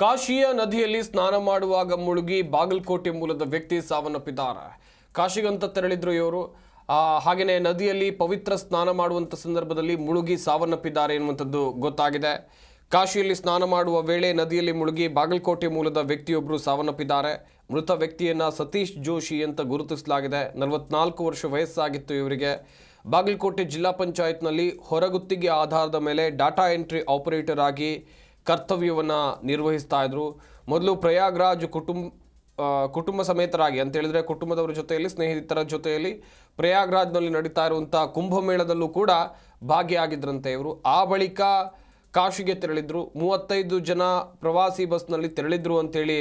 ಕಾಶಿಯ ನದಿಯಲ್ಲಿ ಸ್ನಾನ ಮಾಡುವಾಗ ಮುಳುಗಿ ಬಾಗಲಕೋಟೆ ಮೂಲದ ವ್ಯಕ್ತಿ ಸಾವನ್ನಪ್ಪಿದ್ದಾರೆ. ಕಾಶಿಗಂತ ತೆರಳಿದ್ರು ಇವರು. ಹಾಗೆಯೇ ನದಿಯಲ್ಲಿ ಪವಿತ್ರ ಸ್ನಾನ ಮಾಡುವಂಥ ಸಂದರ್ಭದಲ್ಲಿ ಮುಳುಗಿ ಸಾವನ್ನಪ್ಪಿದ್ದಾರೆ ಎನ್ನುವಂಥದ್ದು ಗೊತ್ತಾಗಿದೆ. ಕಾಶಿಯಲ್ಲಿ ಸ್ನಾನ ಮಾಡುವ ವೇಳೆ ನದಿಯಲ್ಲಿ ಮುಳುಗಿ ಬಾಗಲಕೋಟೆ ಮೂಲದ ವ್ಯಕ್ತಿಯೊಬ್ಬರು ಸಾವನ್ನಪ್ಪಿದ್ದಾರೆ. ಮೃತ ವ್ಯಕ್ತಿಯನ್ನು ಸತೀಶ್ ಜೋಶಿ ಅಂತ ಗುರುತಿಸಲಾಗಿದೆ. 44 ವರ್ಷ ವಯಸ್ಸಾಗಿತ್ತು ಇವರಿಗೆ. ಬಾಗಲಕೋಟೆ ಜಿಲ್ಲಾ ಪಂಚಾಯತ್ನಲ್ಲಿ ಹೊರಗುತ್ತಿಗೆ ಆಧಾರದ ಮೇಲೆ ಡಾಟಾ ಎಂಟ್ರಿ ಆಪರೇಟರ್ ಆಗಿ ಕರ್ತವ್ಯವನ್ನು ನಿರ್ವಹಿಸ್ತಾ ಇದ್ರು. ಮೊದಲು ಪ್ರಯಾಗ್ರಾಜ್ ಕುಟುಂಬ ಸಮೇತರಾಗಿ ಅಂತ ಹೇಳಿದ್ರೆ ಕುಟುಂಬದವರ ಜೊತೆಯಲ್ಲಿ, ಸ್ನೇಹಿತರ ಜೊತೆಯಲ್ಲಿ ಪ್ರಯಾಗ್ರಾಜ್ನಲ್ಲಿ ನಡೀತಾ ಇರುವಂಥ ಕುಂಭಮೇಳದಲ್ಲೂ ಕೂಡ ಭಾಗಿಯಾಗಿದ್ರಂತೆ ಇವರು. ಆ ಬಳಿಕ ಕಾಶಿಗೆ ತೆರಳಿದ್ರು. 35 ಜನ ಪ್ರವಾಸಿ ಬಸ್ನಲ್ಲಿ ತೆರಳಿದ್ರು ಅಂತೇಳಿ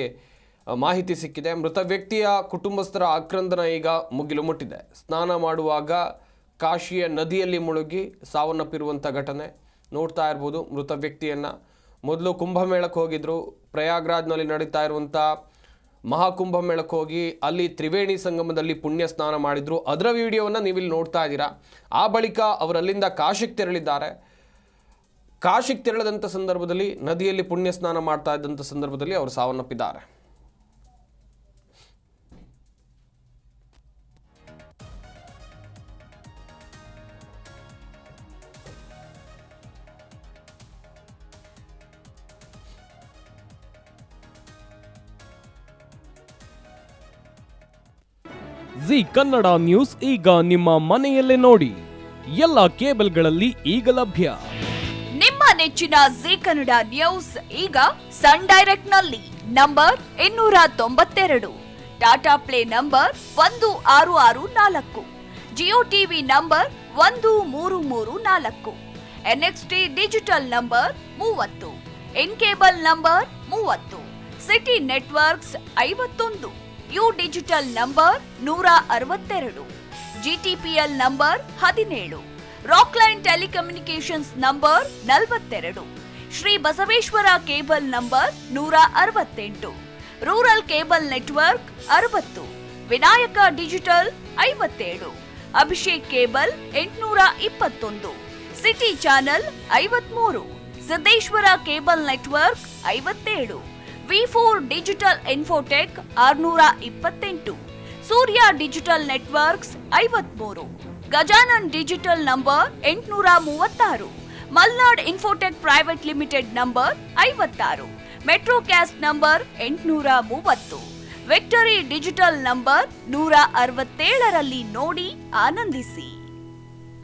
ಮಾಹಿತಿ ಸಿಕ್ಕಿದೆ. ಮೃತ ವ್ಯಕ್ತಿಯ ಕುಟುಂಬಸ್ಥರ ಆಕ್ರಂದನ ಈಗ ಮುಗಿಲು ಮುಟ್ಟಿದೆ. ಸ್ನಾನ ಮಾಡುವಾಗ ಕಾಶಿಯ ನದಿಯಲ್ಲಿ ಮುಳುಗಿ ಸಾವನ್ನಪ್ಪಿರುವಂಥ ಘಟನೆ ನೋಡ್ತಾ ಇರ್ಬೋದು. ಮೃತ ವ್ಯಕ್ತಿಯನ್ನು ಮೊದಲು ಕುಂಭಮೇಳಕ್ಕೆ ಹೋಗಿದ್ರು. ಪ್ರಯಾಗ್ರಾಜ್ನಲ್ಲಿ ನಡೀತಾ ಇರುವಂಥ ಮಹಾಕುಂಭಮೇಳಕ್ಕೆ ಹೋಗಿ ಅಲ್ಲಿ ತ್ರಿವೇಣಿ ಸಂಗಮದಲ್ಲಿ ಪುಣ್ಯ ಸ್ನಾನ ಮಾಡಿದ್ರು. ಅದರ ವಿಡಿಯೋವನ್ನು ನೀವಿಲ್ಲಿ ನೋಡ್ತಾ ಇದ್ದೀರಾ. ಆ ಬಳಿಕ ಅವರಲ್ಲಿಂದ ಕಾಶಿಗೆ ತೆರಳಿದ್ದಾರೆ. ಕಾಶಿಗೆ ತೆರಳಿದಂಥ ಸಂದರ್ಭದಲ್ಲಿ ನದಿಯಲ್ಲಿ ಪುಣ್ಯ ಸ್ನಾನ ಮಾಡ್ತಾ ಇದ್ದಂಥ ಸಂದರ್ಭದಲ್ಲಿ ಅವರು ಸಾವನ್ನಪ್ಪಿದ್ದಾರೆ. ಜಿ ಕನ್ನಡ ನ್ಯೂಸ್ ಈಗ ನಿಮ್ಮ ಮನೆಯಲ್ಲೇ ನೋಡಿ. ಎಲ್ಲ ಕೇಬಲ್ಗಳಲ್ಲಿ ಈಗ ಲಭ್ಯ. ನಿಮ್ಮ ನೆಚ್ಚಿನ ಜಿ ಕನ್ನಡ ನ್ಯೂಸ್ ಈಗ ಸನ್ ಡೈರೆಕ್ಟ್ ನಲ್ಲಿ number 292, Tata play number 1664, Jio TV number 1334, NXT digital number 30, in cable number 30, city networks 51, U digital number 162, GTPL number 17, Rockline telecommunications number 42, Shri Basaveshwara cable number 168, rural cable network 60, Vinayaka digital 57, Abhishek cable 821, city channel 53, Siddeshwara cable network 57, V4 digital Infotech 628, Surya digital networks 53, Gajanan digital number 836, Malnad Infotech private limited number 56, Metrocast number 830, Victory digital number 167ರಲ್ಲಿ ನೋಡಿ ಆನಂದಿಸಿ.